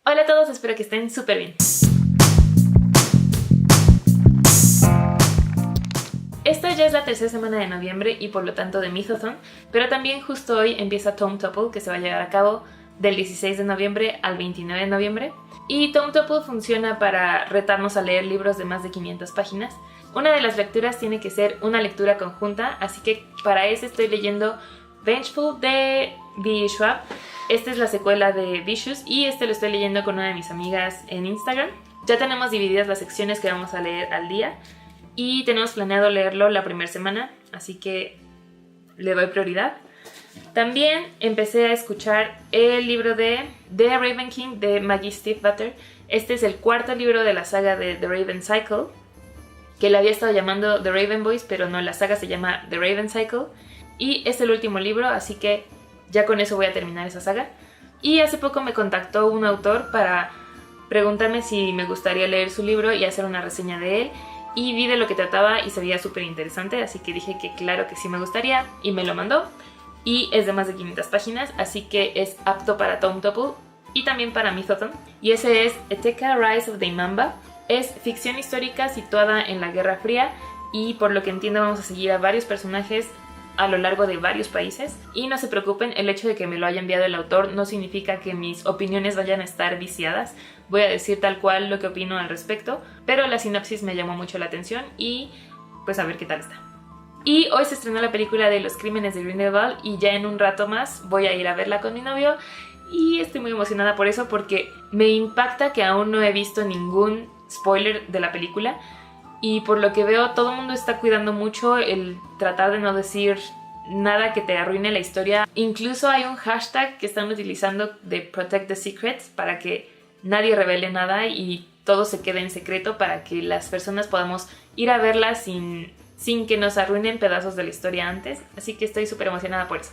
Hola a todos, espero que estén súper bien. Esta ya es la tercera semana de noviembre y por lo tanto de Mythothon, pero también justo hoy empieza Tome Topple, que se va a llevar a cabo del 16 de noviembre al 29 de noviembre. Y Tome Topple funciona para retarnos a leer libros de más de 500 páginas. Una de las lecturas tiene que ser una lectura conjunta, así que para eso estoy leyendo Vengeful de V. Schwab. Esta es la secuela de Vicious y lo estoy leyendo con una de mis amigas en Instagram. Ya tenemos divididas las secciones que vamos a leer al día y tenemos planeado leerlo la primera semana, así que le doy prioridad. También empecé a escuchar el libro de The Raven King de Maggie Stiefvater. Este es el cuarto libro de la saga de The Raven Cycle, que le había estado llamando The Raven Boys, pero no, la saga se llama The Raven Cycle. Y es el último libro, así que ya con eso voy a terminar esa saga. Y hace poco me contactó un autor para preguntarme si me gustaría leer su libro y hacer una reseña de él. Y vi de lo que trataba y se veía súper interesante, así que dije que claro que sí me gustaría y me lo mandó. Y es de más de 500 páginas, así que es apto para Tome Topple y también para Mythothon. Y ese es Eteca Rise of the Imamba. Es ficción histórica situada en la Guerra Fría y por lo que entiendo vamos a seguir a varios personajes a lo largo de varios países. Y no se preocupen, el hecho de que me lo haya enviado el autor no significa que mis opiniones vayan a estar viciadas. Voy a decir tal cual lo que opino al respecto, pero la sinopsis me llamó mucho la atención y pues a ver qué tal está. Y hoy se estrenó la película de Los Crímenes de Grindelwald y ya en un rato más voy a ir a verla con mi novio y estoy muy emocionada por eso porque me impacta que aún no he visto ningún spoiler de la película. Y por lo que veo, todo el mundo está cuidando mucho el tratar de no decir nada que te arruine la historia. Incluso hay un hashtag que están utilizando de Protect the Secrets para que nadie revele nada y todo se quede en secreto para que las personas podamos ir a verla sin que nos arruinen pedazos de la historia antes. Así que estoy súper emocionada por eso.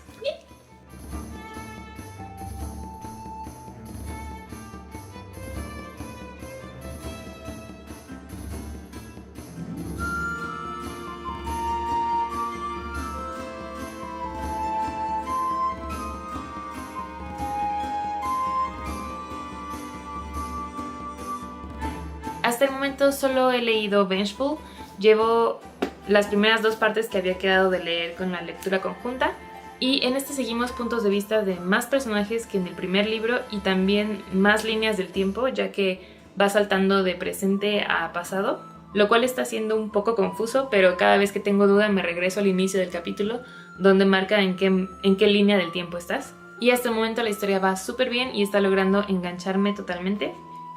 Hasta el momento solo he leído Vengeful. Llevo las primeras dos partes que había quedado de leer con la lectura conjunta. Y en este seguimos puntos de vista de más personajes que en el primer libro y también más líneas del tiempo, ya que va saltando de presente a pasado, lo cual está siendo un poco confuso, pero cada vez que tengo duda me regreso al inicio del capítulo, donde marca en qué línea del tiempo estás. Y hasta el momento la historia va súper bien y está logrando engancharme totalmente.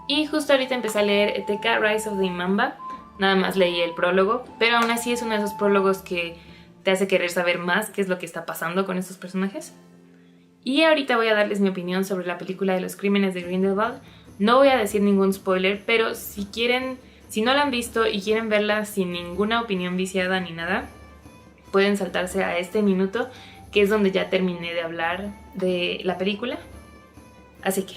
Y justo ahorita empecé a leer Eteca Rise of the Imamba. Nada más leí el prólogo, pero aún así es uno de esos prólogos que te hace querer saber más qué es lo que está pasando con estos personajes. Y ahorita voy a darles mi opinión sobre la película de Los Crímenes de Grindelwald. No voy a decir ningún spoiler, pero si no la han visto y quieren verla sin ninguna opinión viciada ni nada, pueden saltarse a este minuto, que es donde ya terminé de hablar de la película. Así que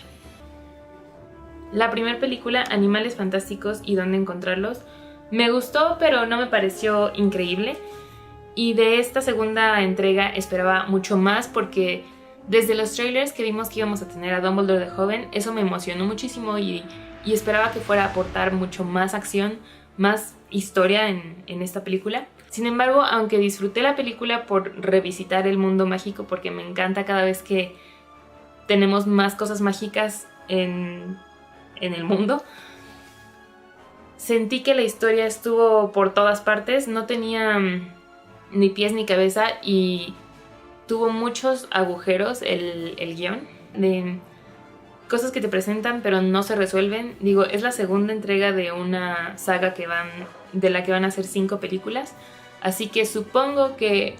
la primera película, Animales Fantásticos y dónde encontrarlos, me gustó, pero no me pareció increíble. Y de esta segunda entrega esperaba mucho más porque desde los trailers que vimos que íbamos a tener a Dumbledore de joven, eso me emocionó muchísimo y esperaba que fuera a aportar mucho más acción, más historia en esta película. Sin embargo, aunque disfruté la película por revisitar el mundo mágico, porque me encanta cada vez que tenemos más cosas mágicas en el mundo, sentí que la historia estuvo por todas partes, no tenía ni pies ni cabeza y tuvo muchos agujeros el guión de cosas que te presentan pero no se resuelven. Digo, es la segunda entrega de una saga de la que van a ser 5 películas, así que supongo que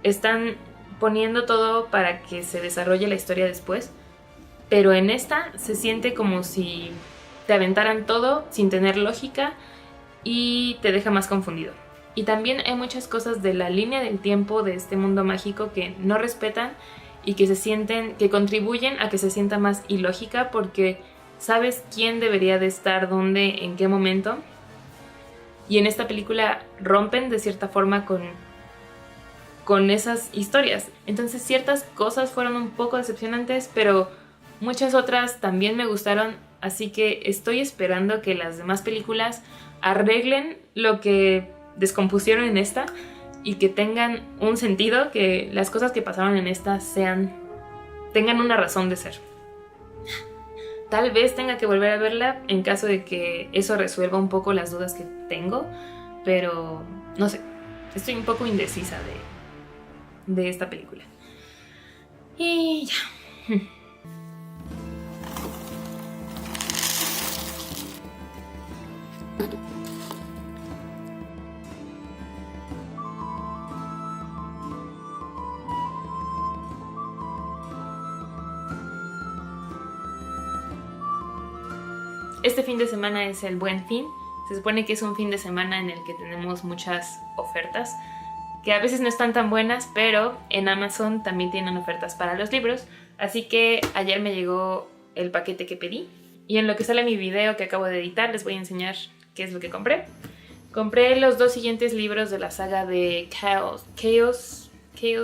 están poniendo todo para que se desarrolle la historia después. Pero en esta se siente como si te aventaran todo sin tener lógica y te deja más confundido. Y también hay muchas cosas de la línea del tiempo de este mundo mágico que no respetan y que contribuyen a que se sienta más ilógica porque sabes quién debería de estar dónde, en qué momento. Y en esta película rompen de cierta forma con esas historias. Entonces ciertas cosas fueron un poco decepcionantes, pero muchas otras también me gustaron, así que estoy esperando que las demás películas arreglen lo que descompusieron en esta y que tengan un sentido, que las cosas que pasaron en esta tengan una razón de ser. Tal vez tenga que volver a verla en caso de que eso resuelva un poco las dudas que tengo, pero no sé, estoy un poco indecisa de esta película. Y ya. Este fin de semana es el Buen Fin. Se supone que es un fin de semana en el que tenemos muchas ofertas, que a veces no están tan buenas, pero en Amazon también tienen ofertas para los libros. Así que ayer me llegó el paquete que pedí. Y en lo que sale mi video que acabo de editar, les voy a enseñar qué es lo que compré. Compré los 2 siguientes libros de la saga de Chaos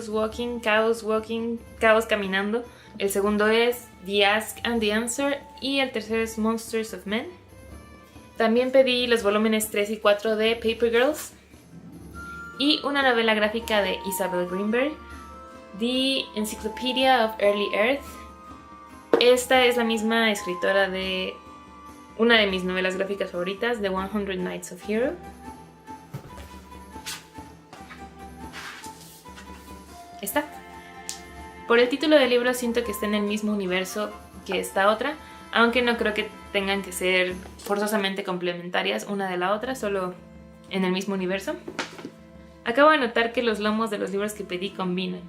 Walking, Caos Caminando. El segundo es The Ask and the Answer y el tercero es Monsters of Men. También pedí los volúmenes 3 y 4 de Paper Girls y una novela gráfica de Isabel Greenberg, The Encyclopedia of Early Earth. Esta es la misma escritora de una de mis novelas gráficas favoritas, The 100 Nights of Hero. Esta. Por el título del libro siento que está en el mismo universo que esta otra, aunque no creo que tengan que ser forzosamente complementarias una de la otra, solo en el mismo universo. Acabo de notar que los lomos de los libros que pedí combinan.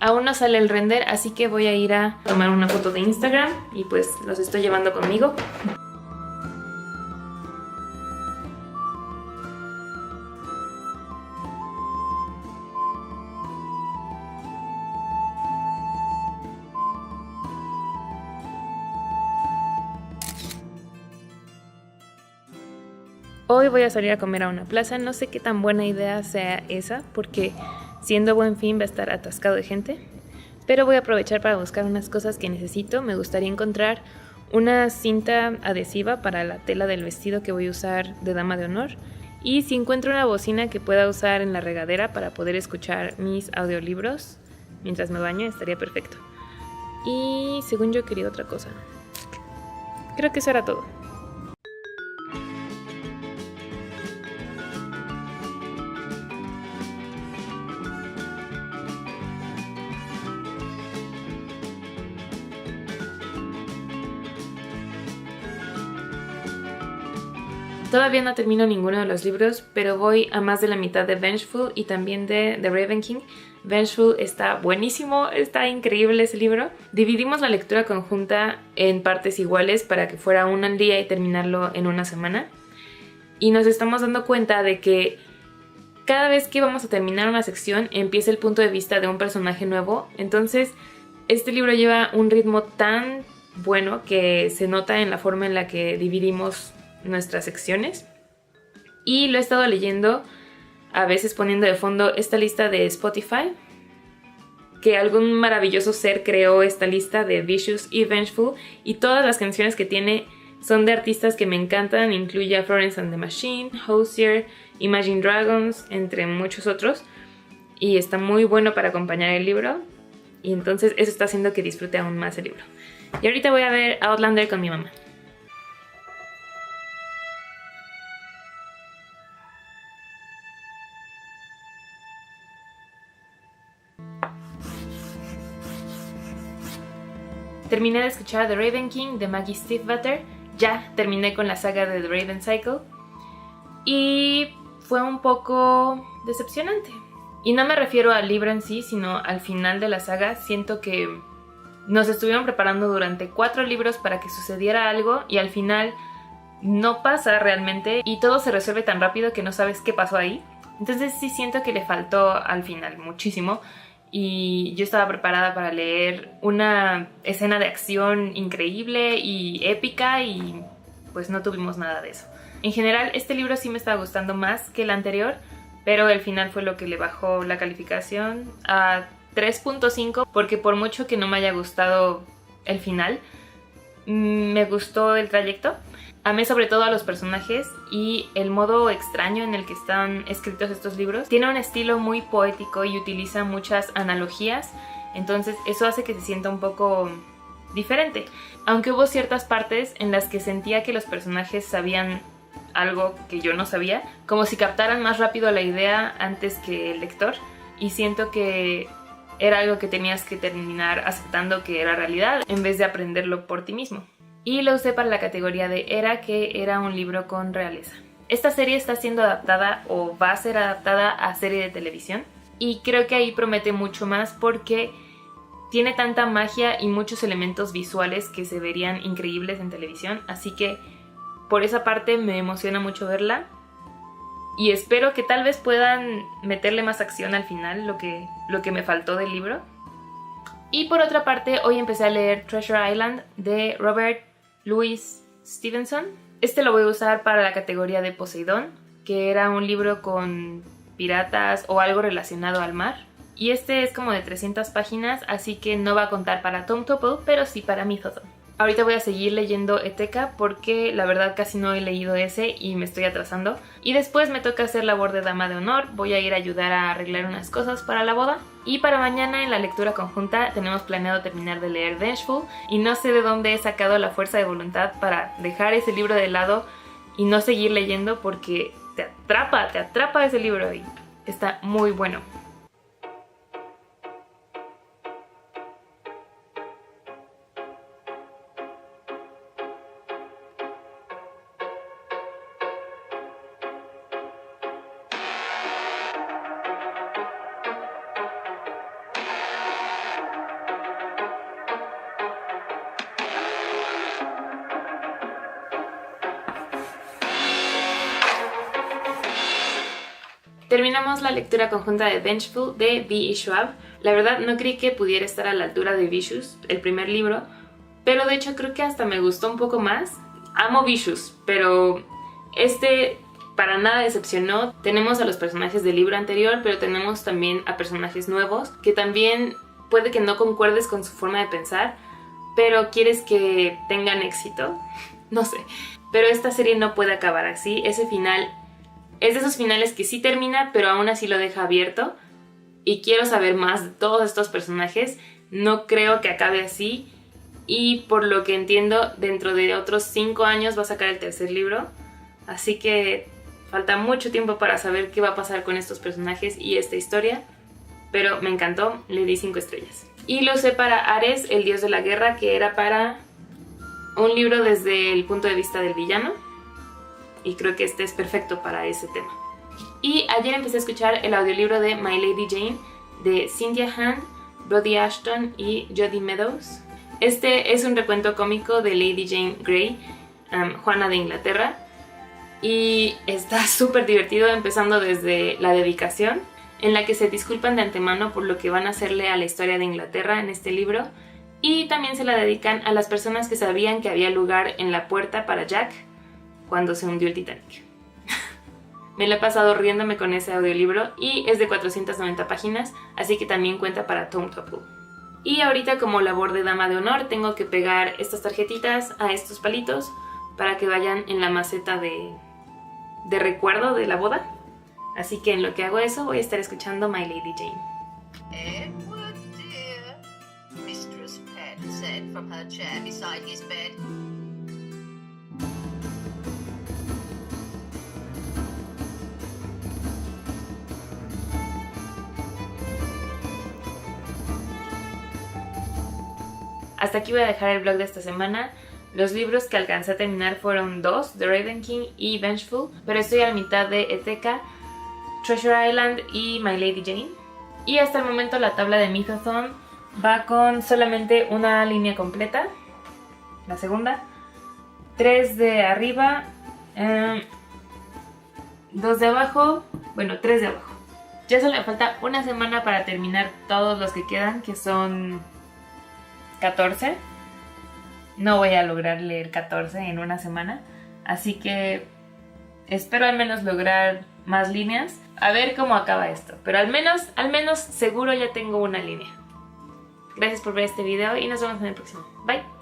Aún no sale el render, así que voy a ir a tomar una foto de Instagram y pues los estoy llevando conmigo. Hoy voy a salir a comer a una plaza, no sé qué tan buena idea sea esa, porque siendo Buen Fin va a estar atascado de gente, pero voy a aprovechar para buscar unas cosas que necesito. Me gustaría encontrar una cinta adhesiva para la tela del vestido que voy a usar de dama de honor, y si encuentro una bocina que pueda usar en la regadera para poder escuchar mis audiolibros mientras me baño, estaría perfecto. Y según yo quería otra cosa. Creo que eso era todo. Todavía no termino ninguno de los libros, pero voy a más de la mitad de Vengeful y también de The Raven King. Vengeful está buenísimo, está increíble ese libro. Dividimos la lectura conjunta en partes iguales para que fuera uno al día y terminarlo en una semana. Y nos estamos dando cuenta de que cada vez que vamos a terminar una sección empieza el punto de vista de un personaje nuevo. Entonces este libro lleva un ritmo tan bueno que se nota en la forma en la que dividimos nuestras secciones, y lo he estado leyendo a veces poniendo de fondo esta lista de Spotify, que algún maravilloso ser creó esta lista de Vicious y Vengeful, y todas las canciones que tiene son de artistas que me encantan. Incluye a Florence and the Machine, Hozier, Imagine Dragons, entre muchos otros, y está muy bueno para acompañar el libro, y entonces eso está haciendo que disfrute aún más el libro. Y ahorita voy a ver Outlander con mi mamá. Terminé de escuchar The Raven King de Maggie Stiefvater. Ya terminé con la saga de The Raven Cycle y fue un poco decepcionante. Y no me refiero al libro en sí, sino al final de la saga. Siento que nos estuvieron preparando durante 4 libros para que sucediera algo y al final no pasa realmente y todo se resuelve tan rápido que no sabes qué pasó ahí. Entonces sí siento que le faltó al final muchísimo. Y yo estaba preparada para leer una escena de acción increíble y épica y pues no tuvimos nada de eso. En general este libro sí me estaba gustando más que el anterior, pero el final fue lo que le bajó la calificación a 3.5, porque por mucho que no me haya gustado el final, Me gustó el trayecto. Amé sobre todo a los personajes y el modo extraño en el que están escritos estos libros. Tiene un estilo muy poético y utiliza muchas analogías, entonces eso hace que se sienta un poco diferente. Aunque hubo ciertas partes en las que sentía que los personajes sabían algo que yo no sabía, como si captaran más rápido la idea antes que el lector, y siento que era algo que tenías que terminar aceptando que era realidad en vez de aprenderlo por ti mismo. Y lo usé para la categoría de Era, que era un libro con realeza. Esta serie está siendo adaptada o va a ser adaptada a serie de televisión y creo que ahí promete mucho más porque tiene tanta magia y muchos elementos visuales que se verían increíbles en televisión, así que por esa parte me emociona mucho verla y espero que tal vez puedan meterle más acción al final, lo que me faltó del libro. Y por otra parte, hoy empecé a leer Treasure Island de Robert Louis Stevenson. Este lo voy a usar para la categoría de Poseidón, que era un libro con piratas o algo relacionado al mar. Y este es como de 300 páginas, así que no va a contar para Tome Topple, pero sí para Mythothon. Ahorita voy a seguir leyendo Eteca porque la verdad casi no he leído ese y me estoy atrasando. Y después me toca hacer labor de dama de honor, voy a ir a ayudar a arreglar unas cosas para la boda. Y para mañana en la lectura conjunta tenemos planeado terminar de leer Vengeful y no sé de dónde he sacado la fuerza de voluntad para dejar ese libro de lado y no seguir leyendo porque te atrapa ese libro y está muy bueno. Terminamos la lectura conjunta de Vengeful de V.E. Schwab. La verdad no creí que pudiera estar a la altura de Vicious, el primer libro, pero de hecho creo que hasta me gustó un poco más. Amo Vicious, pero este para nada decepcionó. Tenemos a los personajes del libro anterior, pero tenemos también a personajes nuevos que también puede que no concuerdes con su forma de pensar, pero quieres que tengan éxito. No sé, pero esta serie no puede acabar así. Ese final es de esos finales que sí termina, pero aún así lo deja abierto. Y quiero saber más de todos estos personajes. No creo que acabe así. Y por lo que entiendo, dentro de otros 5 años va a sacar el tercer libro. Así que falta mucho tiempo para saber qué va a pasar con estos personajes y esta historia. Pero me encantó, le di 5 estrellas. Y lo usé para Ares, el dios de la guerra, que era para un libro desde el punto de vista del villano. Y creo que este es perfecto para ese tema. Y ayer empecé a escuchar el audiolibro de My Lady Jane de Cynthia Han, Brody Ashton y Jodie Meadows. Este es un recuento cómico de Lady Jane Grey, Juana de Inglaterra, y está súper divertido, empezando desde la dedicación, en la que se disculpan de antemano por lo que van a hacerle a la historia de Inglaterra en este libro, y también se la dedican a las personas que sabían que había lugar en la puerta para Jack cuando se hundió el Titanic. Me lo he pasado riéndome con ese audiolibro y es de 490 páginas, así que también cuenta para Tome Topple. Y ahorita, como labor de dama de honor, tengo que pegar estas tarjetitas a estos palitos para que vayan en la maceta de recuerdo de la boda. Así que en lo que hago eso voy a estar escuchando My Lady Jane. Edward, dear, Mistress Pet said from her chair beside his bed. Hasta aquí voy a dejar el vlog de esta semana. Los libros que alcancé a terminar fueron 2, The Raven King y Vengeful, pero estoy a la mitad de Eteca, Treasure Island y My Lady Jane. Y hasta el momento la tabla de Mythothon va con solamente una línea completa, la segunda, 3 de arriba, 2 de abajo, bueno, 3 de abajo. Ya solo me falta una semana para terminar todos los que quedan, que son 14. No voy a lograr leer 14 en una semana, así que espero al menos lograr más líneas. A ver cómo acaba esto, pero al menos seguro ya tengo una línea. Gracias por ver este video y nos vemos en el próximo. Bye.